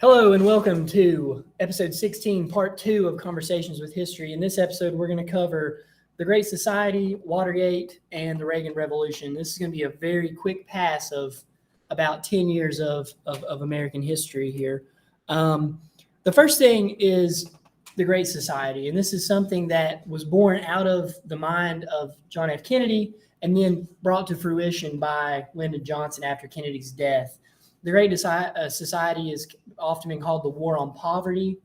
Hello and welcome to episode 16, part 2 of Conversations with History. In this episode, we're going to cover the Great Society, Watergate, and the Reagan Revolution. This is going to be a very quick pass of about 10 years of American history here. The first thing is the Great Society, and this is something that was born out of the mind of John F. Kennedy and then brought to fruition by Lyndon Johnson after Kennedy's death. The Great Society is often been called the War on Poverty.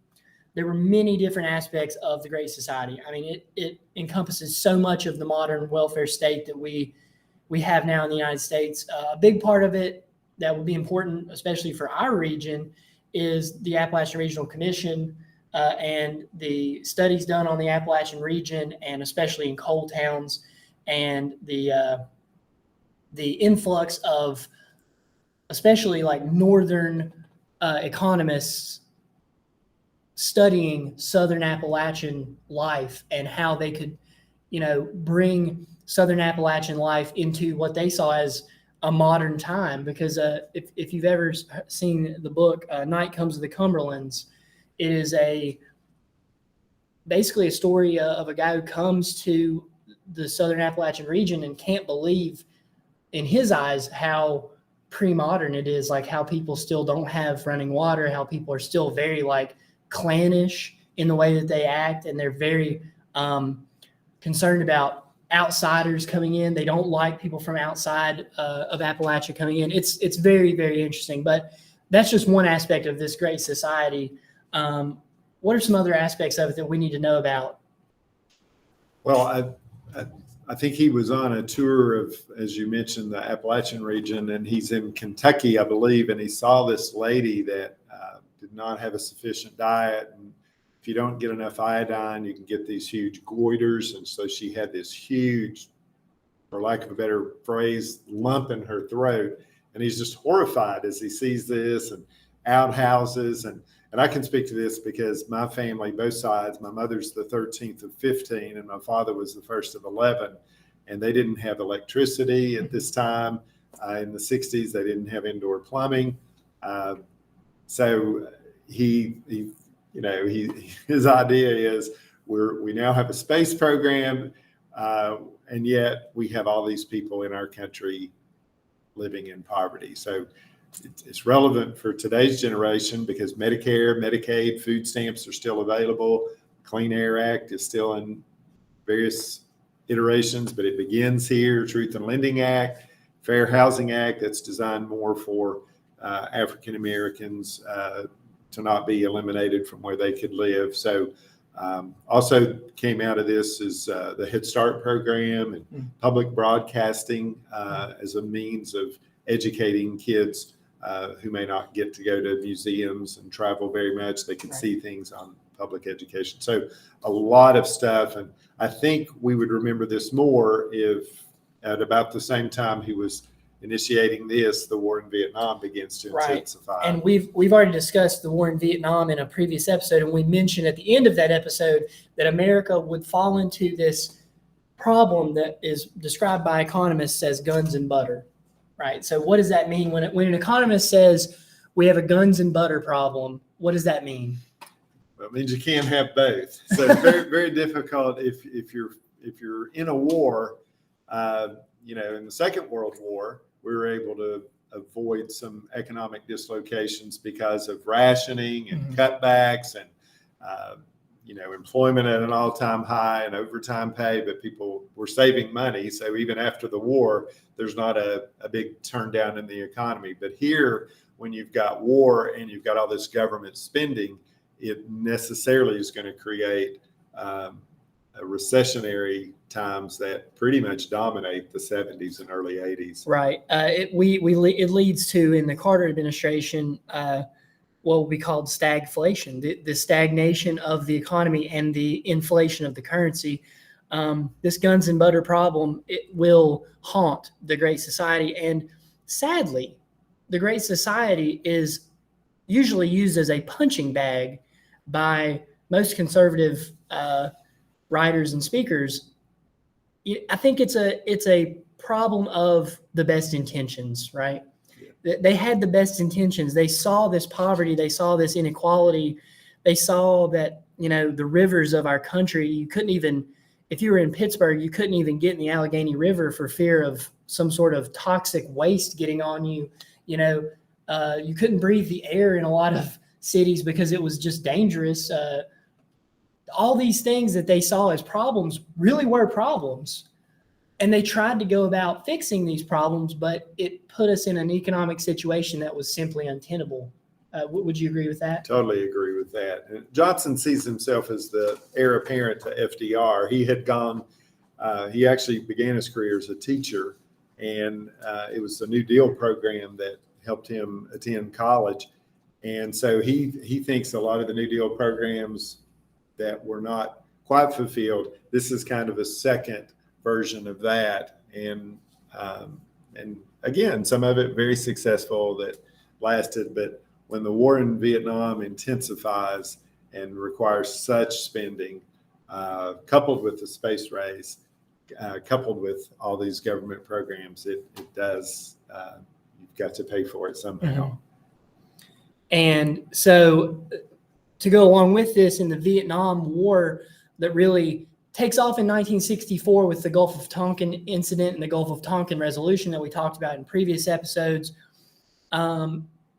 There were many different aspects of the Great Society. I mean, it encompasses so much of the modern welfare state that we have now in the United States. A big part of it that would be important, especially for our region, is the Appalachian Regional Commission and the studies done on the Appalachian region, and especially in coal towns, and the influx of especially like northern economists studying Southern Appalachian life and how they could, bring Southern Appalachian life into what they saw as a modern time. Because if you've ever seen the book Night Comes to the Cumberlands, it is basically a story of a guy who comes to the Southern Appalachian region and can't believe, in his eyes, how pre-modern it is, like how people still don't have running water, how people are still very like clannish in the way that they act, and they're very concerned about outsiders coming in. They don't like people from outside of Appalachia coming in. It's very, very interesting, but that's just one aspect of this Great Society. What are some other aspects of it that we need to know about? Well, I think he was on a tour of, as you mentioned, the Appalachian region, and he's in Kentucky, I believe, and he saw this lady that did not have a sufficient diet. And if you don't get enough iodine, you can get these huge goiters. And so she had this huge, for lack of a better phrase, lump in her throat. And he's just horrified as he sees this, and outhouses. And I can speak to this because my family, both sides, my mother's the 13th of 15 and my father was the first of 11. And they didn't have electricity at this time. In the 60s, they didn't have indoor plumbing. So his idea is we now have a space program, and yet we have all these people in our country living in poverty. So it's relevant for today's generation because Medicare, Medicaid, food stamps are still available. Clean Air Act is still in various iterations, but it begins here. Truth in Lending Act, Fair Housing Act, that's designed more for African Americans to not be eliminated from where they could live. So also came out of this is the Head Start program and public broadcasting as a means of educating kids who may not get to go to museums and travel very much. They can see things on public education. So a lot of stuff. And I think we would remember this more if at about the same time he was initiating this, the war in Vietnam begins to intensify. And we've already discussed the war in Vietnam in a previous episode. And we mentioned at the end of that episode that America would fall into this problem that is described by economists as guns and butter. Right. So what does that mean when an economist says we have a guns and butter problem? What does that mean? Well, it means you can't have both. So it's very, very difficult if you're in a war. In the Second World War, we were able to avoid some economic dislocations because of rationing and cutbacks and employment at an all-time high and overtime pay, but people were saving money. So even after the war, there's not a big turn down in the economy. But here, when you've got war and you've got all this government spending, it necessarily is going to create a recessionary times that pretty much dominate the 70s and early 80s. Right. It leads to, in the Carter administration, what will be called stagflation, the stagnation of the economy and the inflation of the currency. This guns and butter problem, it will haunt the Great Society. And sadly, the Great Society is usually used as a punching bag by most conservative writers and speakers. I think it's a problem of the best intentions, right? They had the best intentions. They saw this poverty. They saw this inequality. They saw that, the rivers of our country, you couldn't even, if you were in Pittsburgh, you couldn't even get in the Allegheny River for fear of some sort of toxic waste getting on you. You couldn't breathe the air in a lot of cities because it was just dangerous. All these things that they saw as problems really were problems. And they tried to go about fixing these problems, but it put us in an economic situation that was simply untenable. Would you agree with that? Totally agree with that. And Johnson sees himself as the heir apparent to FDR. He had he actually began his career as a teacher, and it was the New Deal program that helped him attend college. And so he thinks a lot of the New Deal programs that were not quite fulfilled, this is kind of a second version of that. And again, some of it very successful that lasted, but when the war in Vietnam intensifies and requires such spending, coupled with the space race, coupled with all these government programs, it does, you've got to pay for it somehow. Mm-hmm. And so to go along with this, in the Vietnam War that really takes off in 1964 with the Gulf of Tonkin incident and the Gulf of Tonkin resolution that we talked about in previous episodes,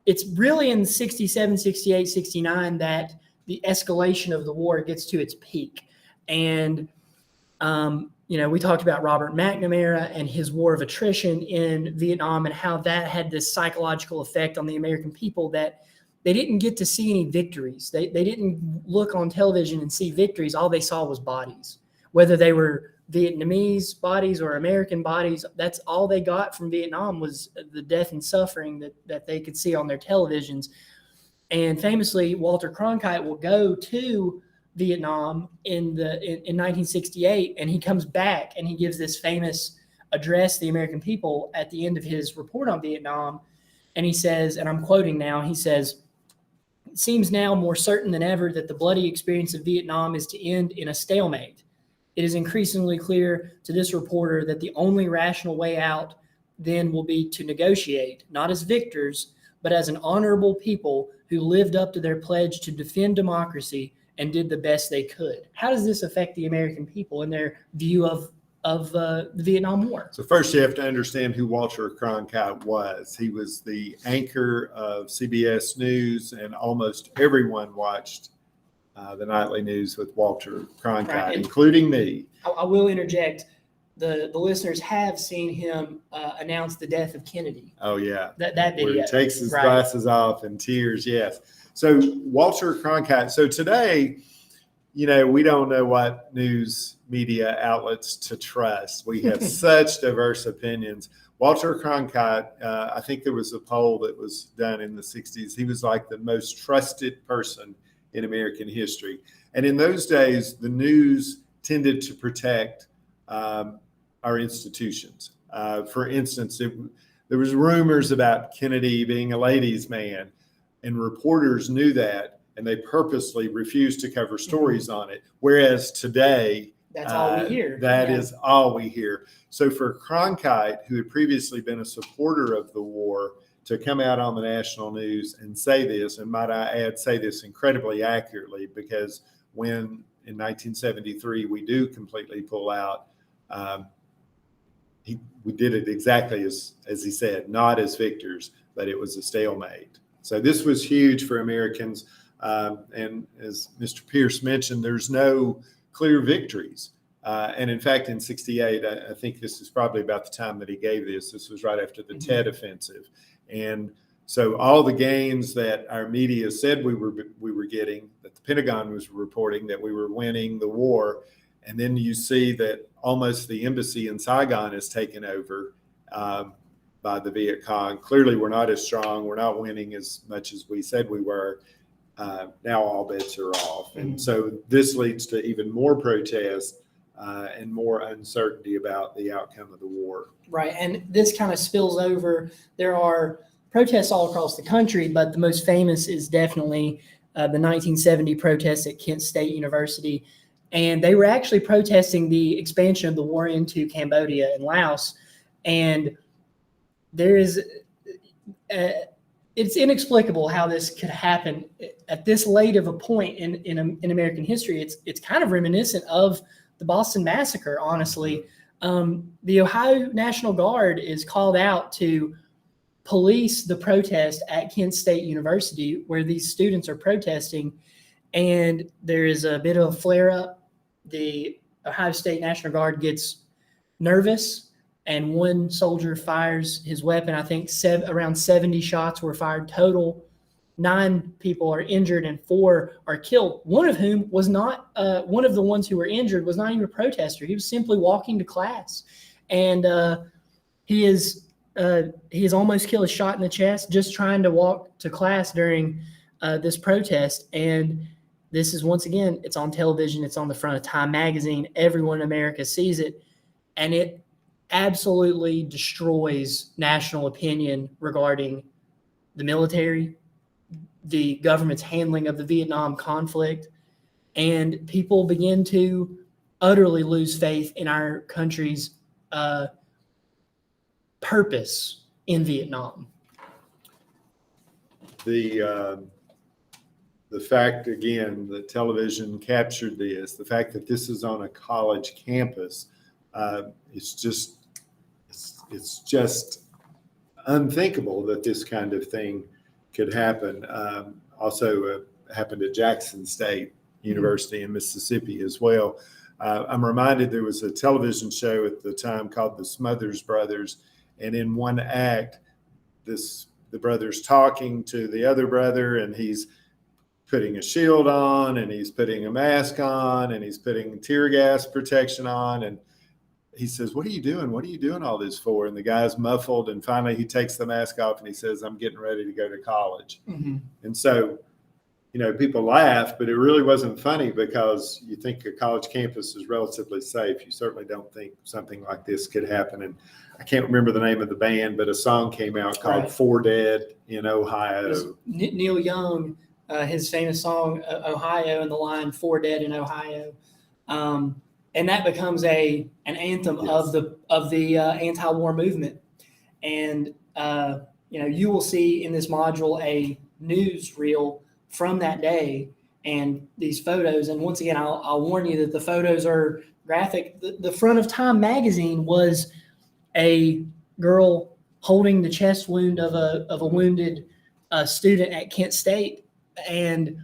it's really in 67, 68, 69 that the escalation of the war gets to its peak. And, we talked about Robert McNamara and his war of attrition in Vietnam and how that had this psychological effect on the American people that they didn't get to see any victories. They didn't look on television and see victories. All they saw was bodies, whether they were Vietnamese bodies or American bodies. That's all they got from Vietnam was the death and suffering that they could see on their televisions. And famously, Walter Cronkite will go to Vietnam in 1968, and he comes back and he gives this famous address to the American people at the end of his report on Vietnam. And he says, and I'm quoting now, he says, "It seems now more certain than ever that the bloody experience of Vietnam is to end in a stalemate. It is increasingly clear to this reporter that the only rational way out then will be to negotiate, not as victors, but as an honorable people who lived up to their pledge to defend democracy and did the best they could." How does this affect the American people in their view of the Vietnam War? So first you have to understand who Walter Cronkite was. He was the anchor of CBS News, and almost everyone watched the nightly news with Walter Cronkite, Right. including me. I will interject. The listeners have seen him announce the death of Kennedy. Oh, yeah. That video. Where he takes his Right. glasses off and tears, yes. So Walter Cronkite. So today, we don't know what news media outlets to trust. We have such diverse opinions. Walter Cronkite, I think there was a poll that was done in the 60s. He was like the most trusted person in American history. And in those days, the news tended to protect our institutions. For instance, there was rumors about Kennedy being a ladies' man, and reporters knew that, and they purposely refused to cover stories on it. Whereas today, that's all we hear. That is all we hear. So for Cronkite, who had previously been a supporter of the war, to come out on the national news and say this, and might I add, say this incredibly accurately, because when in 1973 we do completely pull out, we did it exactly as he said, not as victors, but it was a stalemate. So this was huge for Americans. And as Mr. Pierce mentioned, there's no clear victories. And in fact, in 68, I think this is probably about the time that he gave this. This was right after the Tet Offensive. And so all the gains that our media said we were getting, that the Pentagon was reporting that we were winning the war, and then you see that almost the embassy in Saigon is taken over by the Viet Cong. Clearly, we're not as strong. We're not winning as much as we said we were. Now all bets are off. And so this leads to even more protests and more uncertainty about the outcome of the war. Right. And this kind of spills over. There are protests all across the country, but the most famous is definitely the 1970 protests at Kent State University. And they were actually protesting the expansion of the war into Cambodia and Laos. And there is it's inexplicable how this could happen at this late of a point in American history. It's kind of reminiscent of the Boston Massacre, honestly. The Ohio National Guard is called out to police the protest at Kent State University where these students are protesting, and there is a bit of a flare-up. The Ohio State National Guard gets nervous, and one soldier fires his weapon. I think around 70 shots were fired total. 9 people are injured and 4 are killed. One of whom was not one of the ones who were injured was not even a protester. He was simply walking to class, and he is almost killed, a shot in the chest, just trying to walk to class during this protest. And this is, once again, it's on television. It's on the front of Time magazine. Everyone in America sees it, and it absolutely destroys national opinion regarding the military, the government's handling of the Vietnam conflict, and people begin to utterly lose faith in our country's purpose in Vietnam. The fact, again, that television captured this, the fact that this is on a college campus, it's just unthinkable that this kind of thing could happen. Also happened at Jackson State University in Mississippi as well. I'm reminded there was a television show at the time called The Smothers Brothers, and in one act, the brother's talking to the other brother, and he's putting a shield on, and he's putting a mask on, and he's putting tear gas protection on, and he says, "What are you doing? What are you doing all this for?" And the guy's muffled, and finally he takes the mask off and he says, "I'm getting ready to go to college." Mm-hmm. And so, people laugh, but it really wasn't funny, because you think a college campus is relatively safe. You certainly don't think something like this could happen. And I can't remember the name of the band, but a song came out called "4 Dead in Ohio." Neil Young, his famous song, Ohio, and the line "4 Dead in Ohio." And that becomes an anthem, yes, of the anti-war movement. And you will see in this module a newsreel from that day and these photos. And once again, I'll warn you that the photos are graphic. The front of Time magazine was a girl holding the chest wound of a wounded student at Kent State, and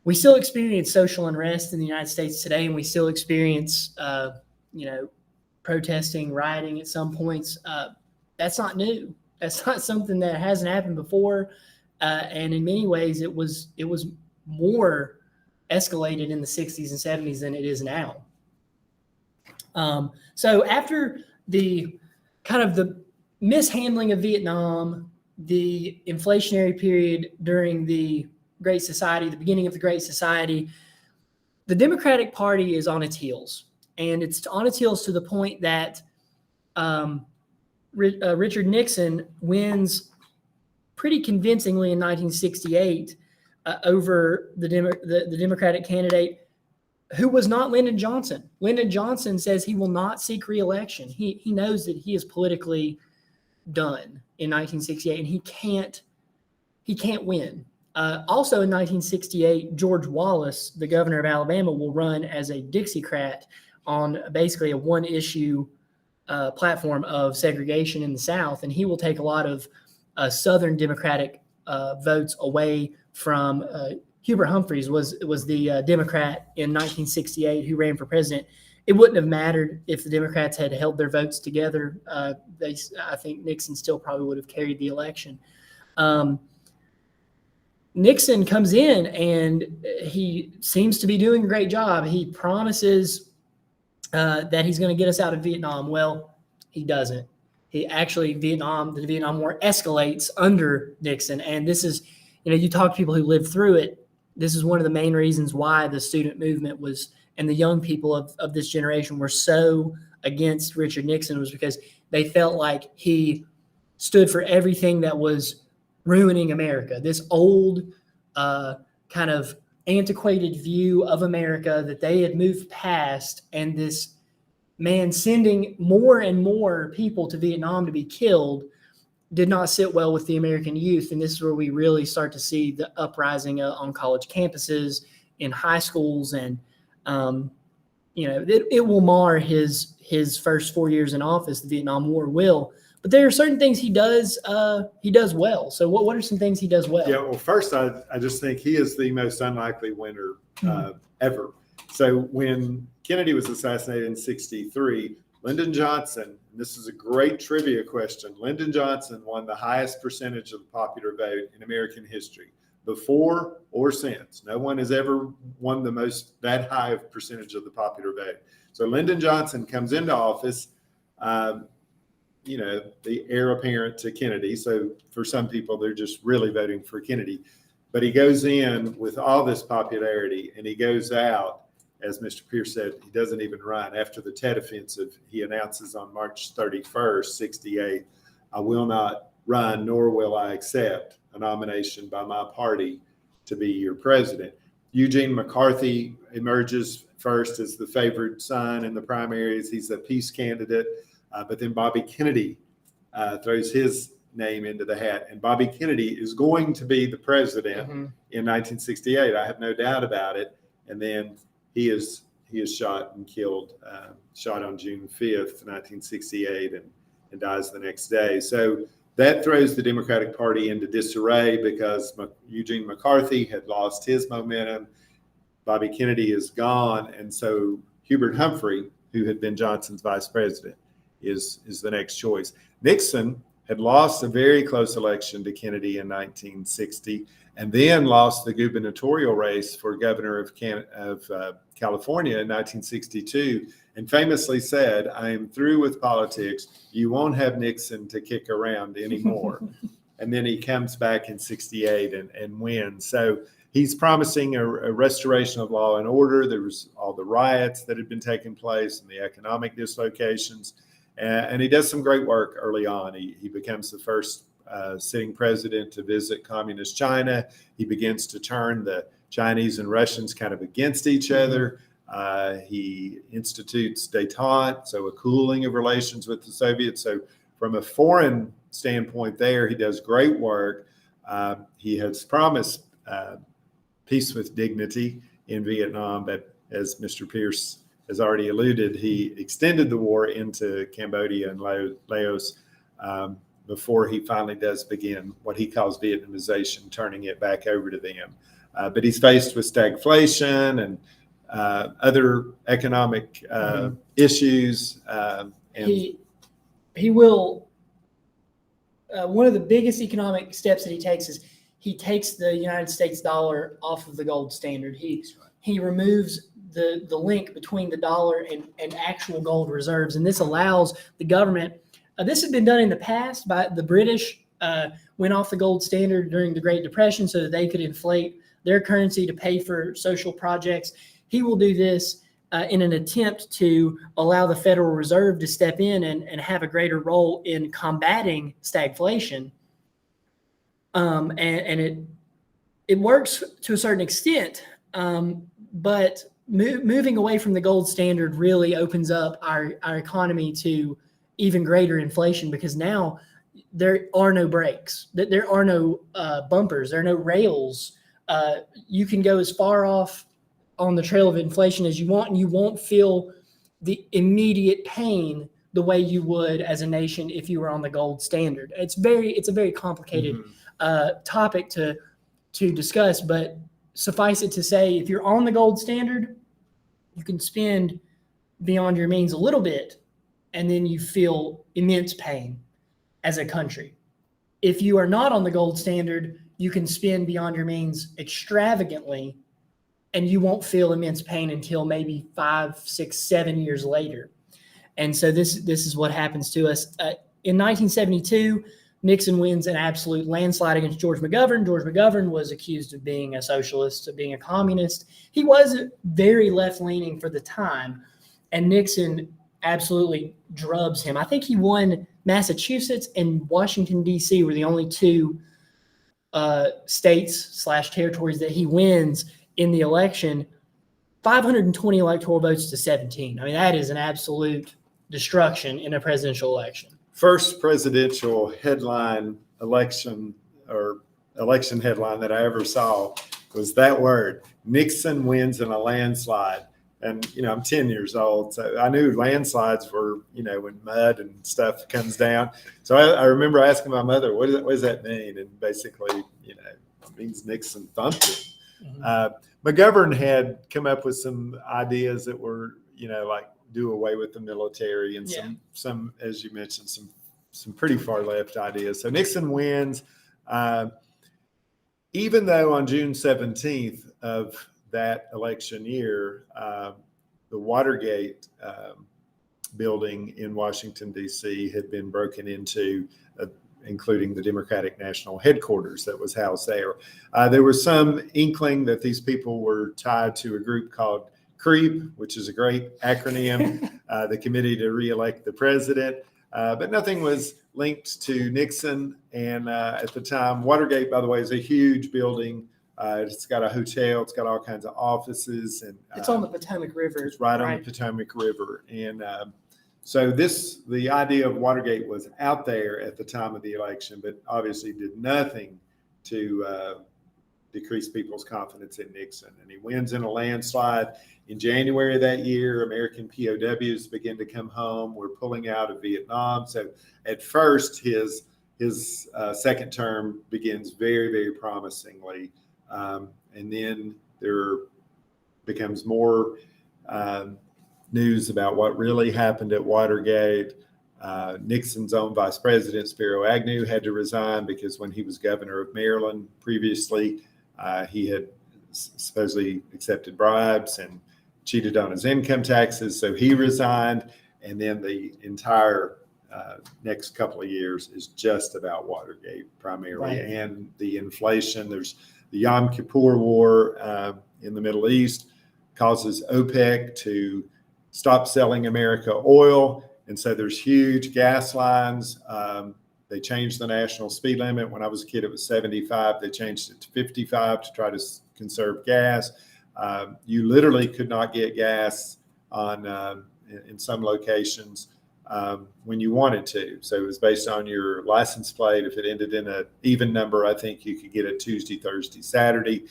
we still experience social unrest in the United States today, and we still experience, protesting, rioting at some points. That's not new. That's not something that hasn't happened before. And in many ways, it was more escalated in the 60s and 70s than it is now. So after the kind of the mishandling of Vietnam, the inflationary period during the Great Society, the beginning of the Great Society, the Democratic Party is on its heels. And it's on its heels to the point that Richard Nixon wins pretty convincingly in 1968 over the Democratic candidate, who was not Lyndon Johnson. Lyndon Johnson says he will not seek re-election. He knows that he is politically done in 1968, and he can't win. Also in 1968, George Wallace, the governor of Alabama, will run as a Dixiecrat on basically a one-issue platform of segregation in the South, and he will take a lot of Southern Democratic votes away from Hubert Humphreys was the Democrat in 1968 who ran for president. It wouldn't have mattered if the Democrats had held their votes together. I think Nixon still probably would have carried the election. Nixon comes in and he seems to be doing a great job. He promises that he's going to get us out of Vietnam. Well, he doesn't. The Vietnam War escalates under Nixon. And this is, you talk to people who lived through it. This is one of the main reasons why the student movement and the young people of this generation were so against Richard Nixon, was because they felt like he stood for everything that was ruining America. This old kind of antiquated view of America that they had moved past, and this man sending more and more people to Vietnam to be killed did not sit well with the American youth. And this is where we really start to see the uprising on college campuses, in high schools. And, it will mar his first 4 years in office. The Vietnam War will. But there are certain things he does well. So what are some things he does well? Yeah, well, first, I just think he is the most unlikely winner ever. So when Kennedy was assassinated in 1963, Lyndon Johnson, and this is a great trivia question, Lyndon Johnson won the highest percentage of the popular vote in American history, before or since. No one has ever won that high of percentage of the popular vote. So Lyndon Johnson comes into office, the heir apparent to Kennedy. So for some people, they're just really voting for Kennedy. But he goes in with all this popularity, and he goes out, as Mr. Pierce said, he doesn't even run. After the Tet Offensive, he announces on March 31st, 1968, I will not run, nor will I accept a nomination by my party to be your president. Eugene McCarthy emerges first as the favored son in the primaries. He's a peace candidate. But then Bobby Kennedy throws his name into the hat. And Bobby Kennedy is going to be the president in 1968. I have no doubt about it. And then he is shot and killed, shot on June 5th, 1968, and dies the next day. So that throws the Democratic Party into disarray because Eugene McCarthy had lost his momentum. Bobby Kennedy is gone. And so Hubert Humphrey, who had been Johnson's vice president, is the next choice. Nixon had lost a very close election to Kennedy in 1960, and then lost the gubernatorial race for governor of California in 1962, and famously said, I am through with politics. You won't have Nixon to kick around anymore. And then he comes back in 68 and wins. So he's promising a restoration of law and order. There was all the riots that had been taking place and the economic dislocations. And he does some great work early on. He becomes the first sitting president to visit communist China. He begins to turn the Chinese and Russians kind of against each other. He institutes détente, so a cooling of relations with the Soviets. So from a foreign standpoint there, he does great work. He has promised peace with dignity in Vietnam, but as Mr. Pierce has already alluded, he extended the war into Cambodia and Laos before he finally does begin what he calls Vietnamization, turning it back over to them. But he's faced with stagflation and other economic issues. And he will. One of the biggest economic steps that he takes is he takes the United States dollar off of the gold standard. He removes the link between the dollar and actual gold reserves. And this allows the government, this has been done in the past by the British, went off the gold standard during the Great Depression so that they could inflate their currency to pay for social projects. He will do this in an attempt to allow the Federal Reserve to step in and have a greater role in combating stagflation. And it works to a certain extent, but moving away from the gold standard really opens up our economy to even greater inflation, because now there are no brakes, there are no bumpers, there are no rails. You can go as far off on the trail of inflation as you want, and you won't feel the immediate pain the way you would as a nation if you were on the gold standard. It's a very complicated topic to discuss, but suffice it to say, if you're on the gold standard, you can spend beyond your means a little bit, and then you feel immense pain as a country. If you are not on the gold standard, you can spend beyond your means extravagantly, and you won't feel immense pain until maybe 5, 6, 7 years later. And so this is what happens to us. In 1972, Nixon wins an absolute landslide against George McGovern. George McGovern was accused of being a socialist, of being a communist. He was very left-leaning for the time, and Nixon absolutely drubs him. I think he won Massachusetts and Washington, D.C. were the only two states/territories that he wins in the election. 520 electoral votes to 17. I mean, that is an absolute destruction in a presidential election. first presidential headline election headline that I ever saw was that word: Nixon wins in a landslide. And, I'm 10 years old, so I knew landslides were, when mud and stuff comes down. So I remember asking my mother, what does that mean? And basically, it means Nixon thumped him. Mm-hmm. McGovern had come up with some ideas that were, like do away with the military and some, as you mentioned, some pretty far left ideas. So Nixon wins, even though on June 17th of that election year, the Watergate building in Washington, D.C. had been broken into, including the Democratic National Headquarters that was housed there. There was some inkling that these people were tied to a group called CREEP, which is a great acronym, the Committee to Re-elect the President. But nothing was linked to Nixon. And at the time, Watergate, by the way, is a huge building. It's got a hotel. It's got all kinds of offices, and it's on the Potomac River. It's right on the Potomac River, and so the idea of Watergate was out there at the time of the election, but obviously did nothing to decrease people's confidence in Nixon. And he wins in a landslide. In January of that year, American POWs begin to come home. We're pulling out of Vietnam. So at first, his second term begins very, very promisingly. And then there becomes more news about what really happened at Watergate. Nixon's own vice president, Spiro Agnew, had to resign because when he was governor of Maryland previously, he had supposedly accepted bribes and cheated on his income taxes. So he resigned. And then the entire next couple of years is just about Watergate primarily, right, and the inflation. There's the Yom Kippur War in the Middle East causes OPEC to stop selling America oil. And so there's huge gas lines. They changed the national speed limit. When I was a kid, it was 75. They changed it to 55 to try to conserve gas. You literally could not get gas on in some locations when you wanted to. So it was based on your license plate. If it ended in an even number, I think you could get it Tuesday, Thursday, Saturday.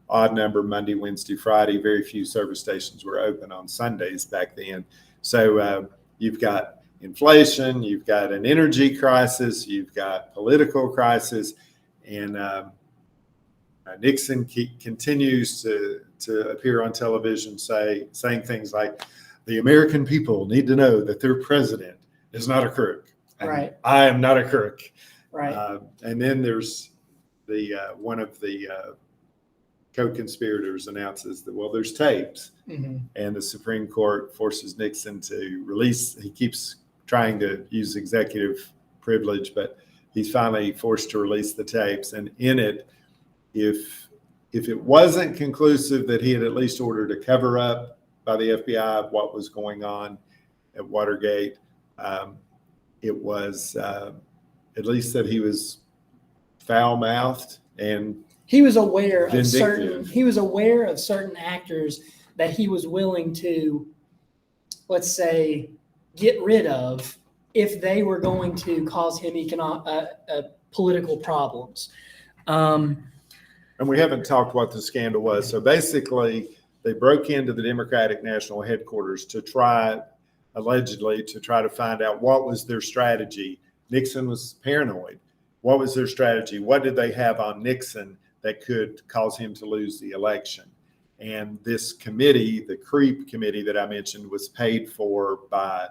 Odd number, Monday, Wednesday, Friday. Very few service stations were open on Sundays back then. So you've got inflation, you've got an energy crisis, you've got political crisis, and Nixon continues to appear on television saying things like, the American people need to know that their president is not a crook. Right. I am not a crook. Right. And then there's one of the co-conspirators announces that, well, there's tapes. Mm-hmm. And the Supreme Court forces Nixon to release. He keeps trying to use executive privilege, but he's finally forced to release the tapes. And in it, if it wasn't conclusive that he had at least ordered a cover up by the FBI of what was going on at Watergate, it was at least that he was foul-mouthed and he was aware vindictive. of certain actors that he was willing to, let's say, get rid of if they were going to cause him political problems. And we haven't talked what the scandal was. So basically, they broke into the Democratic National Headquarters allegedly to try to find out what was their strategy. Nixon was paranoid. What was their strategy? What did they have on Nixon that could cause him to lose the election? And this committee, the CREEP committee that I mentioned, was paid for by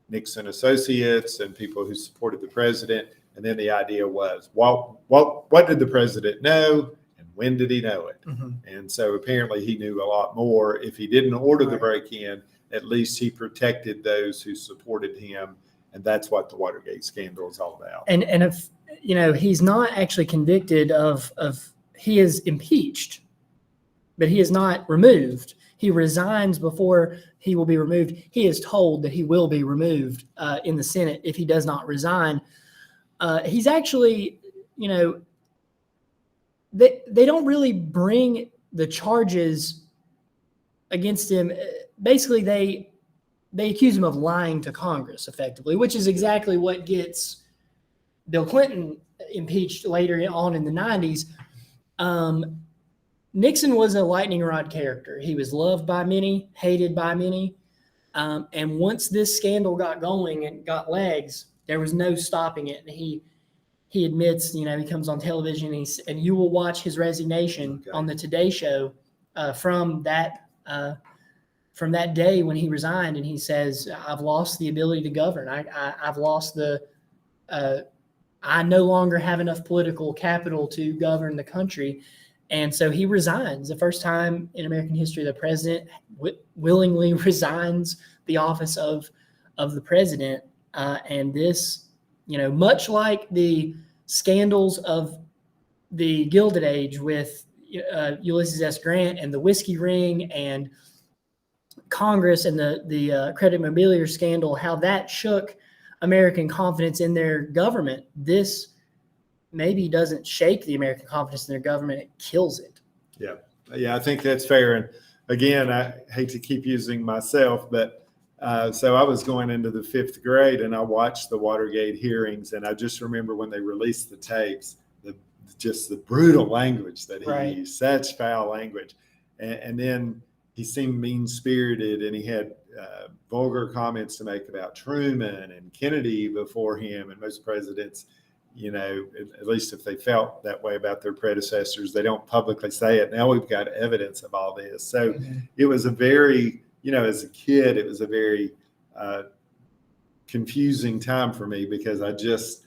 Nixon associates and people who supported the president. And then the idea was, what did the president know? When did he know it? Mm-hmm. And so apparently he knew a lot more. If he didn't order the break-in, at least he protected those who supported him. And that's what the Watergate scandal is all about. And if, he's not actually convicted of he is impeached, but he is not removed. He resigns before he will be removed. He is told that he will be removed in the Senate if he does not resign. He's actually, They don't really bring the charges against him. Basically, they they accuse him of lying to Congress effectively, which is exactly what gets Bill Clinton impeached later on in the 90s. Nixon was a lightning rod character. He was loved by many, hated by many. And once this scandal got going and got legs, there was no stopping it. And he admits, he comes on television and you will watch his resignation on the Today Show from that day when he resigned. And he says, I've lost the ability to govern. I've lost I no longer have enough political capital to govern the country. And so he resigns. The first time in American history, the president willingly resigns the office of the president. And this, much like the scandals of the Gilded Age with Ulysses S. Grant and the whiskey ring and Congress and the credit mobilier scandal, how that shook American confidence in their government. This maybe doesn't shake the American confidence in their government, it kills it. Yeah, I think that's fair. And again, I hate to keep using myself, but so I was going into the 5th grade and I watched the Watergate hearings, and I just remember when they released the tapes, just the brutal language that he used, such foul language. And then he seemed mean-spirited, and he had vulgar comments to make about Truman and Kennedy before him, and most presidents, at least if they felt that way about their predecessors, they don't publicly say it. Now we've got evidence of all this. So it was a very, as a kid, it was a very confusing time for me, because I just,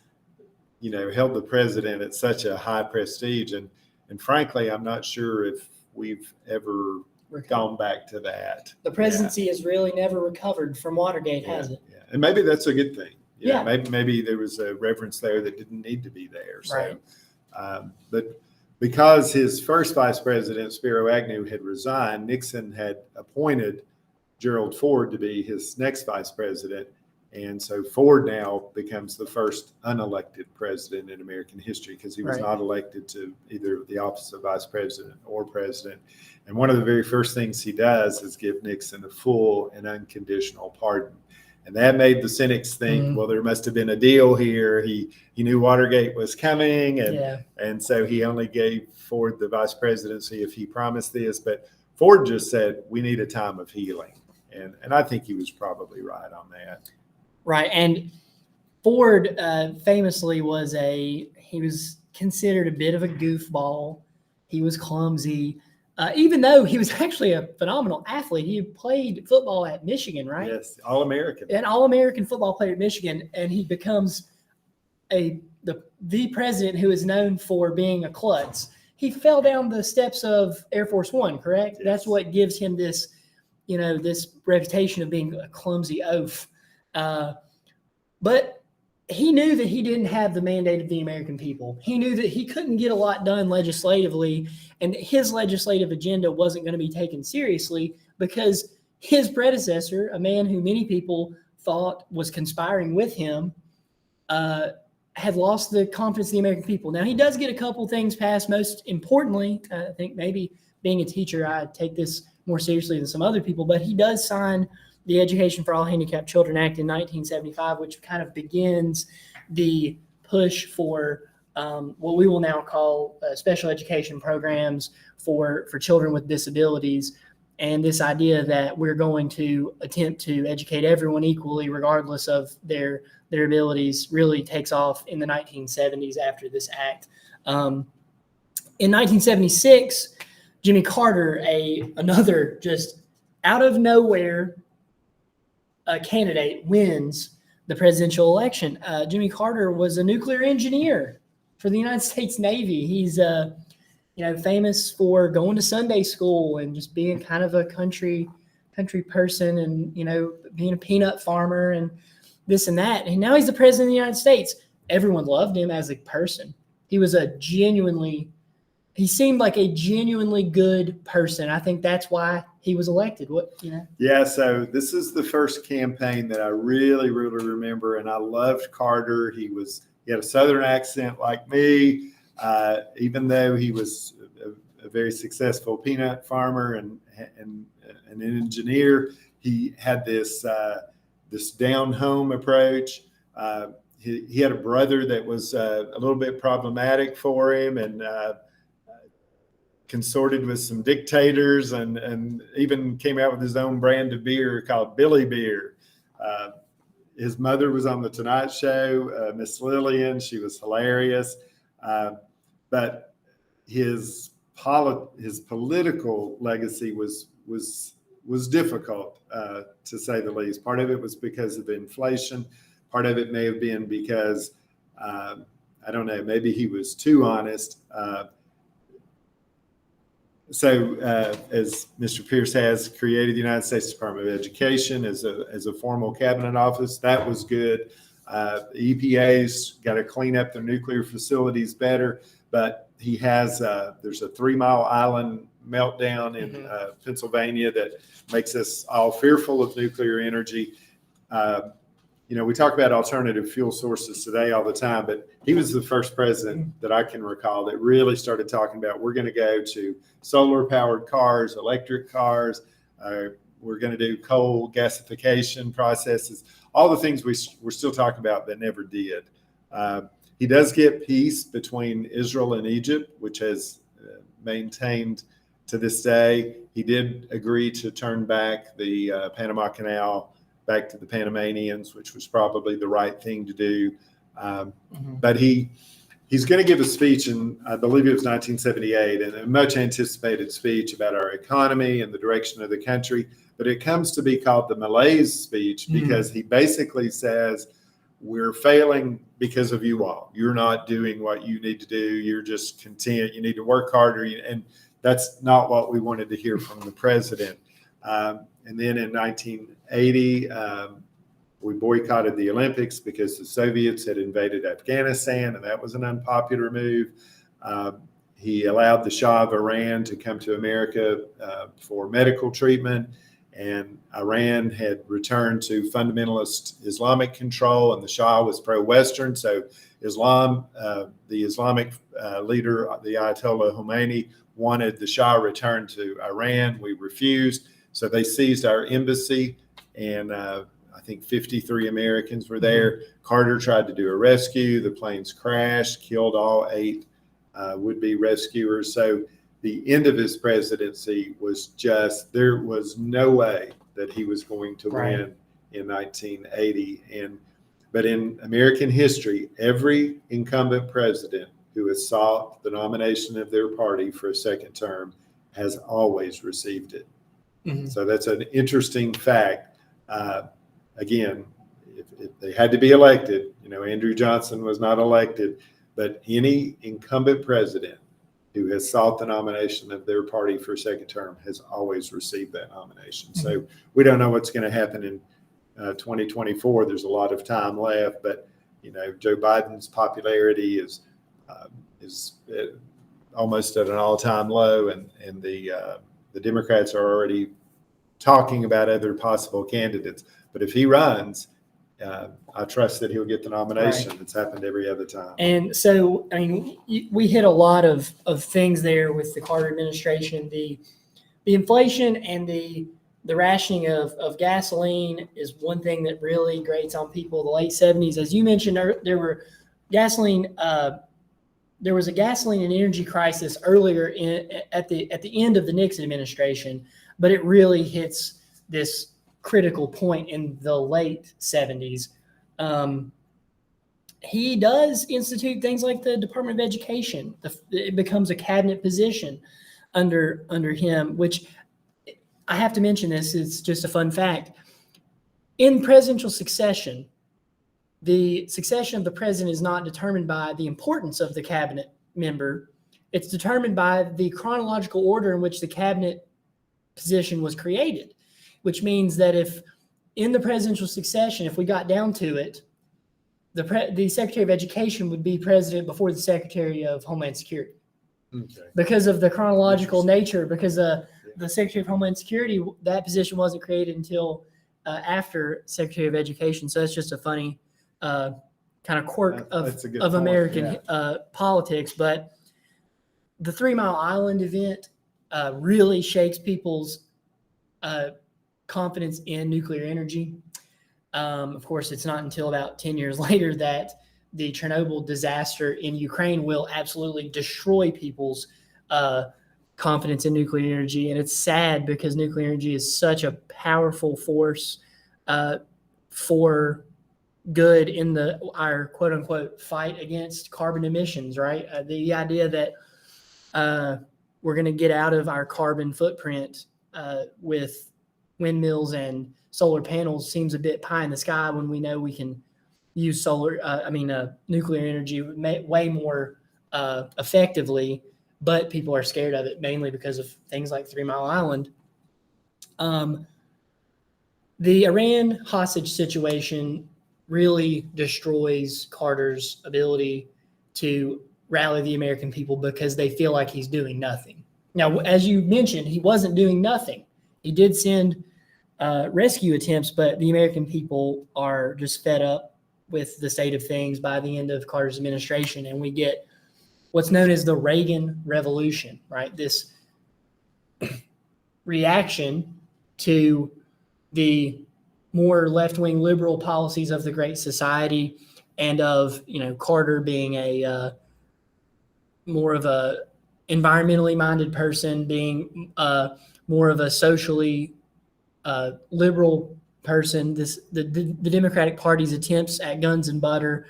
held the president at such a high prestige. And frankly, I'm not sure if we've ever gone back to that. The presidency has really never recovered from Watergate, has it? Yeah. And maybe that's a good thing. Yeah. Maybe there was a reverence there that didn't need to be there. So, Right. But because his first vice president, Spiro Agnew, had resigned, Nixon had appointed Gerald Ford to be his next vice president. And so Ford now becomes the first unelected president in American history, because he was not elected to either the office of vice president or president. And one of the very first things he does is give Nixon a full and unconditional pardon. And that made the cynics think, well, there must have been a deal here. He knew Watergate was coming, and so he only gave Ford the vice presidency if he promised this. But Ford just said, we need a time of healing. And I think he was probably right on that. Right. And Ford famously he was considered a bit of a goofball. He was clumsy. Even though he was actually a phenomenal athlete, he played football at Michigan, right? Yes, All-American. An All-American football player at Michigan, and he becomes the president who is known for being a klutz. He fell down the steps of Air Force One, correct? Yes. That's what gives him this, this reputation of being a clumsy oaf. But he knew that he didn't have the mandate of the American people. He knew that he couldn't get a lot done legislatively, and his legislative agenda wasn't going to be taken seriously because his predecessor, a man who many people thought was conspiring with him, had lost the confidence of the American people. Now, he does get a couple things passed. Most importantly, I think maybe being a teacher, I take this more seriously than some other people, but he does sign the Education for All Handicapped Children Act in 1975, which kind of begins the push for what we will now call special education programs for children with disabilities. And this idea that we're going to attempt to educate everyone equally, regardless of their abilities, really takes off in the 1970s after this act. In 1976, Jimmy Carter, another just out of nowhere candidate, wins the presidential election. Jimmy Carter was a nuclear engineer for the United States Navy. He's famous for going to Sunday school and just being kind of a country person, and being a peanut farmer and this and that. And now he's the president of the United States. Everyone loved him as a person. He seemed like a genuinely good person. I think that's why he was elected. Yeah, so this is the first campaign that I really, really remember, and I loved Carter. He had a Southern accent like me, even though he was a very successful peanut farmer and an engineer. he had this this down home approach. He had a brother that was a little bit problematic for him, and consorted with some dictators, and even came out with his own brand of beer called Billy Beer. His mother was on the Tonight Show, Miss Lillian. She was hilarious, but his political legacy was difficult, to say the least. Part of it was because of inflation. Part of it may have been because, I don't know, maybe he was too honest. As Mr. Pierce has created the United States Department of Education as a formal cabinet office, that was good. EPA's got to clean up their nuclear facilities better, but he has, there's a 3 Mile Island meltdown in Pennsylvania that makes us all fearful of nuclear energy. We talk about alternative fuel sources today all the time, but he was the first president that I can recall that really started talking about, we're going to go to solar powered cars, electric cars. We're going to do coal gasification processes, all the things we're still talking about but never did. He does get peace between Israel and Egypt, which has maintained to this day. He did agree to turn back the Panama Canal back to the Panamanians, which was probably the right thing to do. But he's going to give a speech in, I believe it was 1978, and a much anticipated speech about our economy and the direction of the country. But it comes to be called the malaise speech because he basically says, we're failing because of you all. You're not doing what you need to do. You're just content. You need to work harder. And that's not what we wanted to hear from the president. And then in 1980, we boycotted the Olympics because the Soviets had invaded Afghanistan, and that was an unpopular move. He allowed the Shah of Iran to come to America for medical treatment, and Iran had returned to fundamentalist Islamic control, and the Shah was pro-Western. So Islam, the Islamic leader, the Ayatollah Khomeini, wanted the Shah returned to Iran. We refused. So they seized our embassy, and I think 53 Americans were there. Carter tried to do a rescue. The planes crashed, killed all 8 would-be rescuers. So the end of his presidency was just, there was no way that he was going to win in 1980. But in American history, every incumbent president who has sought the nomination of their party for a second term has always received it. So that's an interesting fact. Again, if they had to be elected, Andrew Johnson was not elected, but any incumbent president who has sought the nomination of their party for a second term has always received that nomination. So we don't know what's going to happen in 2024. There's a lot of time left, but Joe Biden's popularity is almost at an all-time low, and the Democrats are already talking about other possible candidates. But if he runs, I trust that he'll get the nomination. It's happened every other time. And so, we hit a lot of things there with the Carter administration. The inflation and the rationing of gasoline is one thing that really grates on people. The late 70s, as you mentioned, there was a gasoline and energy crisis earlier at the end of the Nixon administration, but it really hits this critical point in the late 70s. He does institute things like the Department of Education. It becomes a cabinet position under him, which I have to mention this. It's just a fun fact. In presidential succession, the succession of the president is not determined by the importance of the cabinet member. It's determined by the chronological order in which the cabinet position was created, which means that if in the presidential succession, if we got down to it, the Secretary of Education would be president before the Secretary of Homeland Security. Because of the chronological nature, because the Secretary of Homeland Security, that position wasn't created until after Secretary of Education. So that's just a funny kind of quirk of American politics. But the 3 Mile Island event really shakes people's confidence in nuclear energy. Of course, it's not until about 10 years later that the Chernobyl disaster in Ukraine will absolutely destroy people's confidence in nuclear energy. And it's sad because nuclear energy is such a powerful force for good in our quote unquote fight against carbon emissions, right? The idea that we're going to get out of our carbon footprint with windmills and solar panels seems a bit pie in the sky when we know we can use nuclear energy way more effectively, but people are scared of it mainly because of things like 3 Mile Island. The Iran hostage situation really destroys Carter's ability to rally the American people because they feel like he's doing nothing. Now, as you mentioned, he wasn't doing nothing. He did send rescue attempts, but the American people are just fed up with the state of things by the end of Carter's administration, and we get what's known as the Reagan Revolution, right? This reaction to the more left-wing liberal policies of the Great Society and of, Carter being a more of a environmentally minded person, being more of a socially liberal person. The Democratic Party's attempts at guns and butter.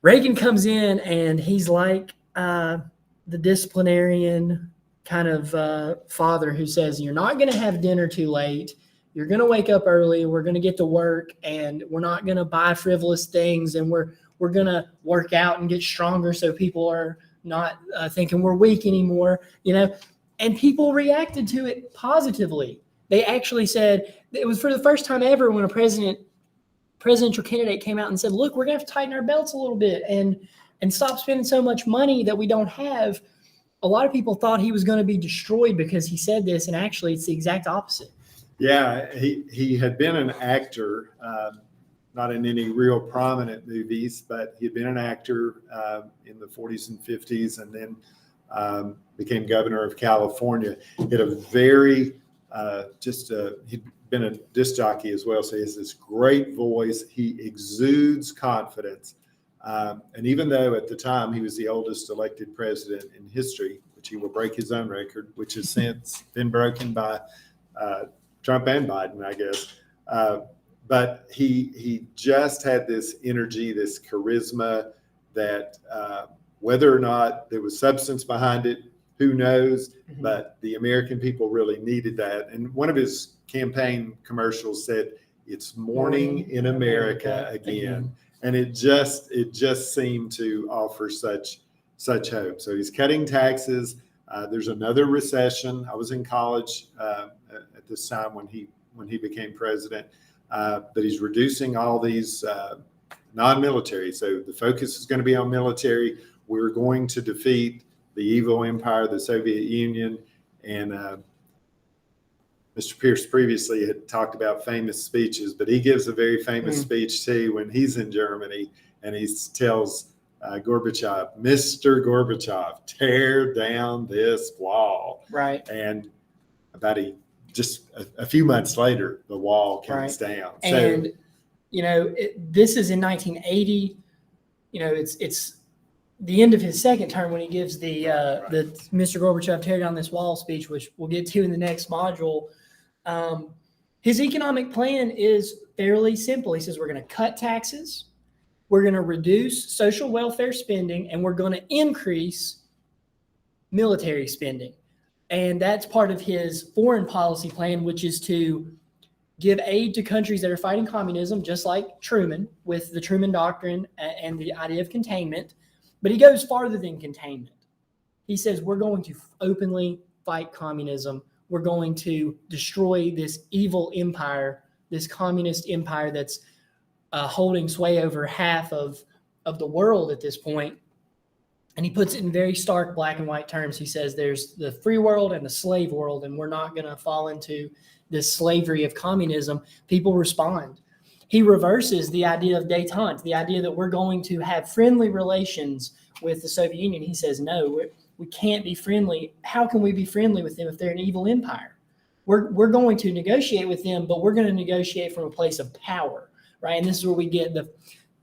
Reagan comes in and he's like the disciplinarian kind of father who says, you're not going to have dinner too late. You're going to wake up early. We're going to get to work, and we're not going to buy frivolous things, and we're going to work out and get stronger so people are not thinking we're weak anymore, and people reacted to it positively. They actually said it was for the first time ever when a presidential candidate came out and said, look, we're going to have to tighten our belts a little bit and stop spending so much money that we don't have. A lot of people thought he was going to be destroyed because he said this, and actually it's the exact opposite. Yeah, he had been an actor, not in any real prominent movies, but he had been an actor in the 40s and 50s, and then became governor of California. He had a very, he'd been a disc jockey as well, so he has this great voice. He exudes confidence. And even though at the time he was the oldest elected president in history, which he will break his own record, which has since been broken by Trump and Biden, I guess. But he just had this energy, this charisma that whether or not there was substance behind it, who knows? Mm-hmm. But the American people really needed that. And one of his campaign commercials said, "It's morning in America again." And it just seemed to offer such hope. So he's cutting taxes. There's another recession. I was in college at this time when he became president. But he's reducing all these non-military. So the focus is going to be on military. We're going to defeat the evil empire, the Soviet Union. And Mr. Pierce previously had talked about famous speeches, but he gives a very famous speech too when he's in Germany, and he tells Gorbachev, "Mr. Gorbachev, tear down this wall." Right. And about a few months later, the wall comes down. And, this is in 1980. It's the end of his second term when he gives the Mr. Gorbachev tear down this wall speech, which we'll get to in the next module. His economic plan is fairly simple. He says we're going to cut taxes, we're going to reduce social welfare spending, and we're going to increase military spending. And that's part of his foreign policy plan, which is to give aid to countries that are fighting communism, just like Truman, with the Truman Doctrine and the idea of containment. But he goes farther than containment. He says we're going to openly fight communism. We're going to destroy this evil empire, this communist empire that's holding sway over half of the world at this point. And he puts it in very stark black and white terms. He says there's the free world and the slave world, and we're not going to fall into this slavery of communism. People respond. He reverses the idea of détente, the idea that we're going to have friendly relations with the Soviet Union. He says, no, we can't be friendly. How can we be friendly with them if they're an evil empire? we're going to negotiate with them, but we're going to negotiate from a place of power, right? And this is where we get the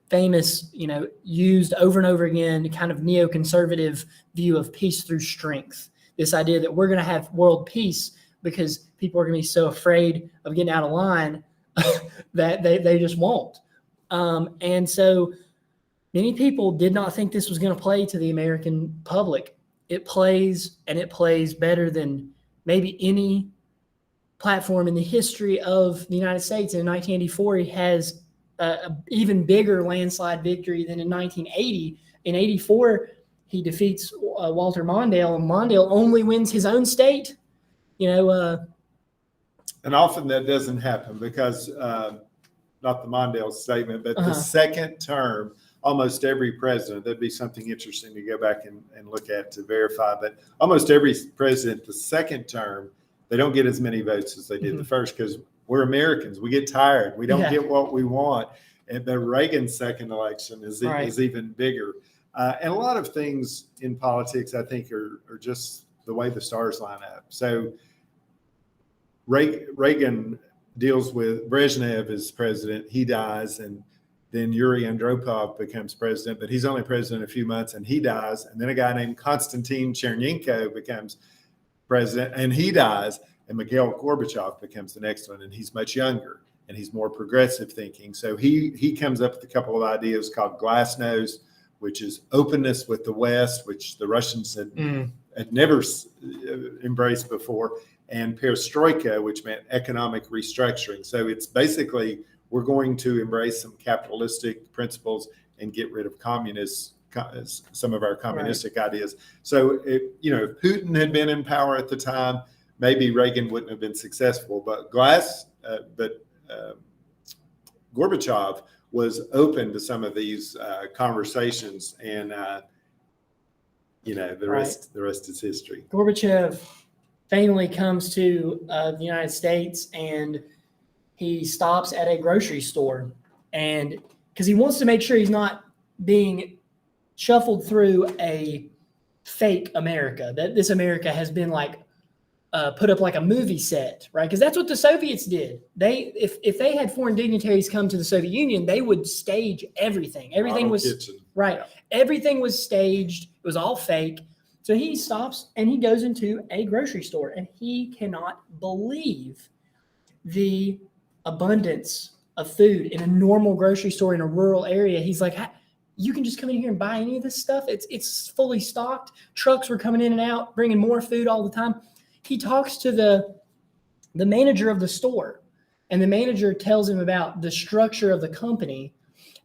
famous, used over and over again, kind of neoconservative view of peace through strength. This idea that we're going to have world peace because people are going to be so afraid of getting out of line that they just won't. And so many people did not think this was going to play to the American public. It plays, and it plays better than maybe any platform in the history of the United States. In 1984, he has an even bigger landslide victory than in 1980. In 84, he defeats Walter Mondale, and Mondale only wins his own state. And often that doesn't happen because, not the Mondale statement, but the second term, almost every president, that'd be something interesting to go back and look at to verify, but almost every president, the second term, they don't get as many votes as they did the first, because we're Americans. We get tired. We don't get what we want. And the Reagan second election is even bigger. And a lot of things in politics, I think, are just the way the stars line up. So Reagan deals with Brezhnev as president. He dies, and then Yuri Andropov becomes president, but he's only president a few months, and he dies. And then a guy named Konstantin Chernenko becomes president, and he dies. And Mikhail Gorbachev becomes the next one, and he's much younger, and he's more progressive thinking. So he comes up with a couple of ideas called glasnost, which is openness with the West, which the Russians had never embraced before, and perestroika, which meant economic restructuring. So it's basically, we're going to embrace some capitalistic principles and get rid of some of our communistic ideas. So if Putin had been in power at the time, maybe Reagan wouldn't have been successful. But Gorbachev was open to some of these conversations, and the rest is history. Gorbachev famously comes to the United States, and he stops at a grocery store, and because he wants to make sure he's not being shuffled through a fake America, that this America has been put up like a movie set, right? Because that's what the Soviets did. If they had foreign dignitaries come to the Soviet Union, they would stage everything. Everything was kitchen. Right. Yeah. Everything was staged. It was all fake. So he stops and he goes into a grocery store, and he cannot believe the abundance of food in a normal grocery store in a rural area. He's like, you can just come in here and buy any of this stuff. It's fully stocked. Trucks were coming in and out, bringing more food all the time. He talks to the manager of the store, and the manager tells him about the structure of the company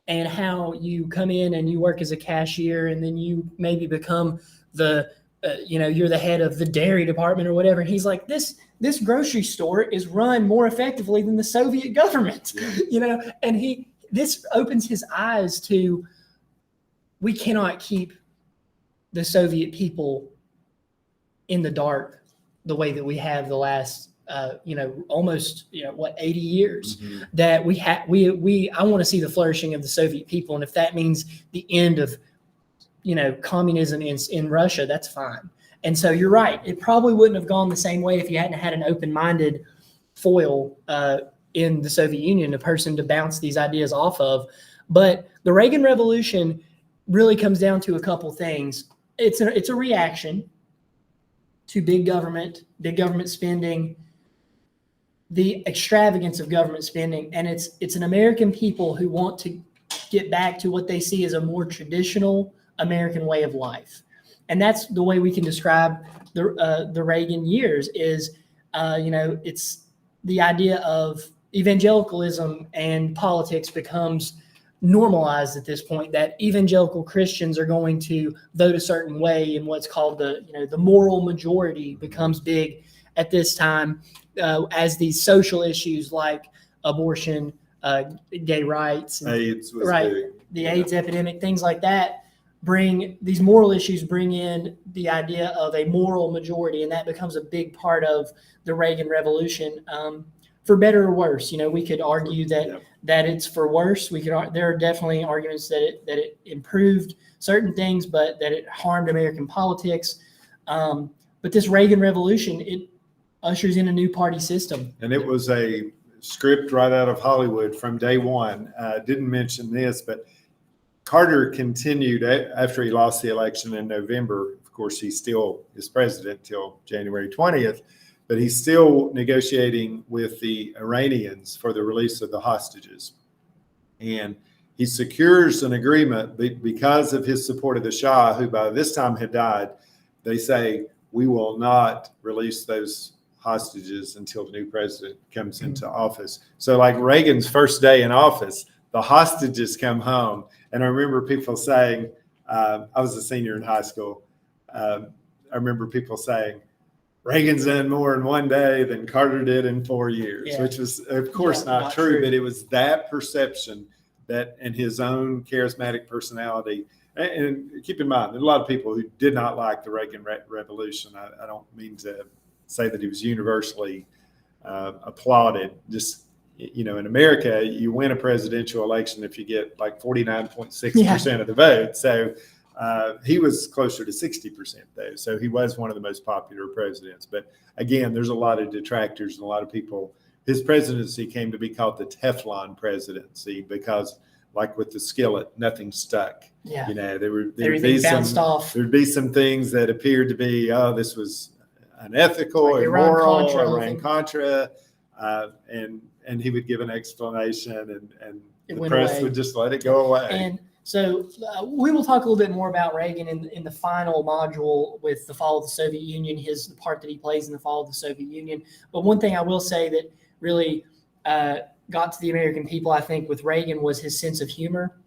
and how you come in and you work as a cashier, and then you maybe become you're the head of the dairy department or whatever. And he's like, this grocery store is run more effectively than the Soviet government, and this opens his eyes to, we cannot keep the Soviet people in the dark the way that we have the last, almost, 80 years. Mm-hmm. That I want to see the flourishing of the Soviet people. And if that means the end of, communism in Russia, that's fine. And so you're right. It probably wouldn't have gone the same way if you hadn't had an open-minded foil in the Soviet Union, a person to bounce these ideas off of. But the Reagan Revolution really comes down to a couple things. It's a reaction to big government spending, the extravagance of government spending, and it's an American people who want to get back to what they see as a more traditional American way of life. And that's the way we can describe the Reagan years is, it's the idea of evangelicalism and politics becomes normalized at this point, that evangelical Christians are going to vote a certain way, and what's called the moral majority becomes big at this time, as these social issues like abortion, gay rights, AIDS was big. The AIDS epidemic, things like that, these moral issues bring in the idea of a moral majority, and that becomes a big part of the Reagan Revolution. For better or worse, we could argue that it's for worse. There are definitely arguments that it improved certain things, but that it harmed American politics. But this Reagan Revolution, ushers in a new party system. And it was a script right out of Hollywood from day one. Didn't mention this, but Carter continued after he lost the election in November. Of course, he still is president till January 20th, but he's still negotiating with the Iranians for the release of the hostages. And he secures an agreement because of his support of the Shah, who by this time had died. They say, we will not release those hostages until the new president comes into office. So like Reagan's first day in office, the hostages come home. And I remember people saying, I was a senior in high school. I remember people saying, Reagan's done more in one day than Carter did in 4 years, which was, of course, not true, but it was that perception that, and his own charismatic personality. And keep in mind, there are a lot of people who did not like the Reagan Revolution. I don't mean to say that he was universally applauded. Just, you know, in America, you win a presidential election if you get like 49.6% of the vote. So he was closer to 60% though. So he was one of the most popular presidents. But again, there's a lot of detractors and a lot of people. His presidency came to be called the Teflon presidency because, like with the skillet, nothing stuck. Yeah. You know, there'd be some things that appeared to be, oh, this was unethical, like immoral, Iran-Contra, and he would give an explanation, and the press would just let it go away. And so we will talk a little bit more about Reagan in the final module with the fall of the Soviet Union, the part that he plays in the fall of the Soviet Union. But one thing I will say that really got to the American people, I think, with Reagan was his sense of humor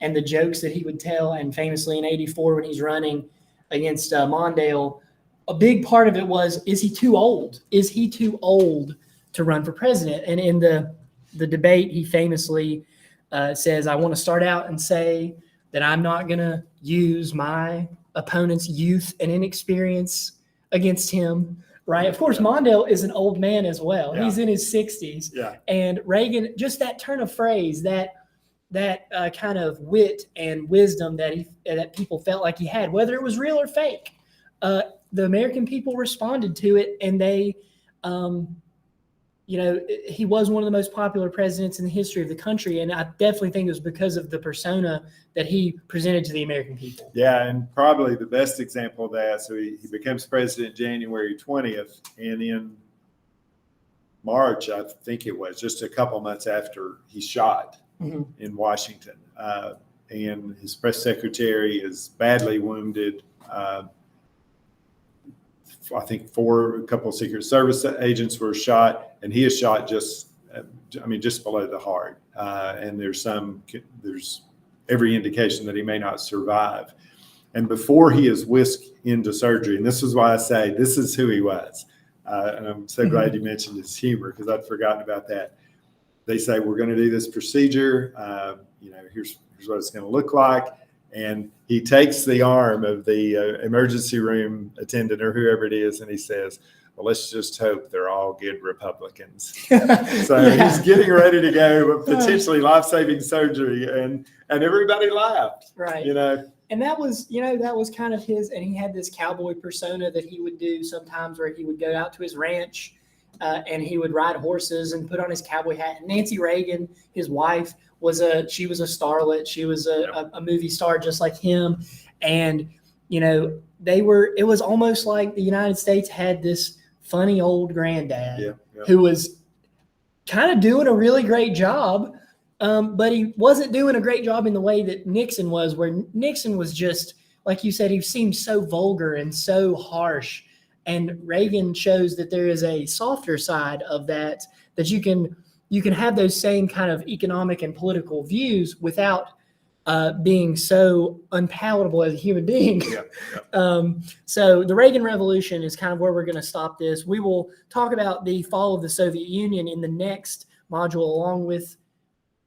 and the jokes that he would tell. And famously in '84, when he's running against Mondale, a big part of it was, is he too old? Is he too old to run for president? And in the debate, he famously says, I want to start out and say that I'm not going to use my opponent's youth and inexperience against him. Right. Of course, Mondale is an old man as well. Yeah. He's in his 60s. Yeah. And Reagan, just that turn of phrase, that kind of wit and wisdom that people felt like he had, whether it was real or fake, the American people responded to it, and they, he was one of the most popular presidents in the history of the country. And I definitely think it was because of the persona that he presented to the American people. Yeah, and probably the best example of that, so he becomes president January 20th, and in March, I think it was, just a couple months after he's shot in Washington. And his press secretary is badly wounded. I think a couple of Secret Service agents were shot, and he is shot just below the heart. And there's every indication that he may not survive. And before he is whisked into surgery, and this is why I say this is who he was. And I'm so glad you mentioned his humor, because I'd forgotten about that. They say, we're going to do this procedure. Here's what it's going to look like. And he takes the arm of the emergency room attendant or whoever it is, and he says, well, let's just hope they're all good Republicans. So he's getting ready to go, potentially life-saving surgery, and everybody laughed. Right. And that was kind of his, and he had this cowboy persona that he would do sometimes, where he would go out to his ranch and he would ride horses and put on his cowboy hat. And Nancy Reagan, his wife, she was a starlet. She was a movie star just like him. And, it was almost like the United States had this funny old granddad who was kind of doing a really great job. But he wasn't doing a great job in the way that Nixon was, where Nixon was just, like you said, he seemed so vulgar and so harsh. And Reagan shows that there is a softer side of that you can have those same kind of economic and political views without being so unpalatable as a human being. So the Reagan Revolution is kind of where we're going to stop this. We will talk about the fall of the Soviet Union in the next module, along with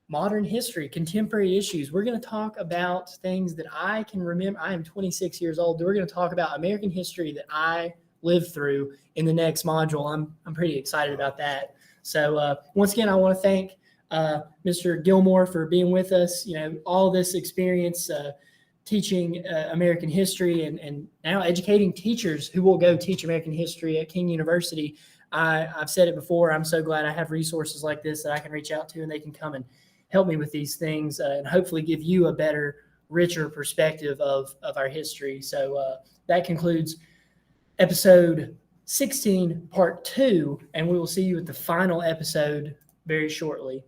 modern history, contemporary issues. We're going to talk about things that I can remember. I am 26 years old. We're going to talk about American history that I lived through in the next module. I'm pretty excited about that. So once again, I want to thank Mr. Gilmore for being with us. All this experience teaching American history and now educating teachers who will go teach American history at King University. I've said it before. I'm so glad I have resources like this that I can reach out to, and they can come and help me with these things, and hopefully give you a better, richer perspective of our history. So that concludes episode 16, part 2, and we will see you at the final episode very shortly.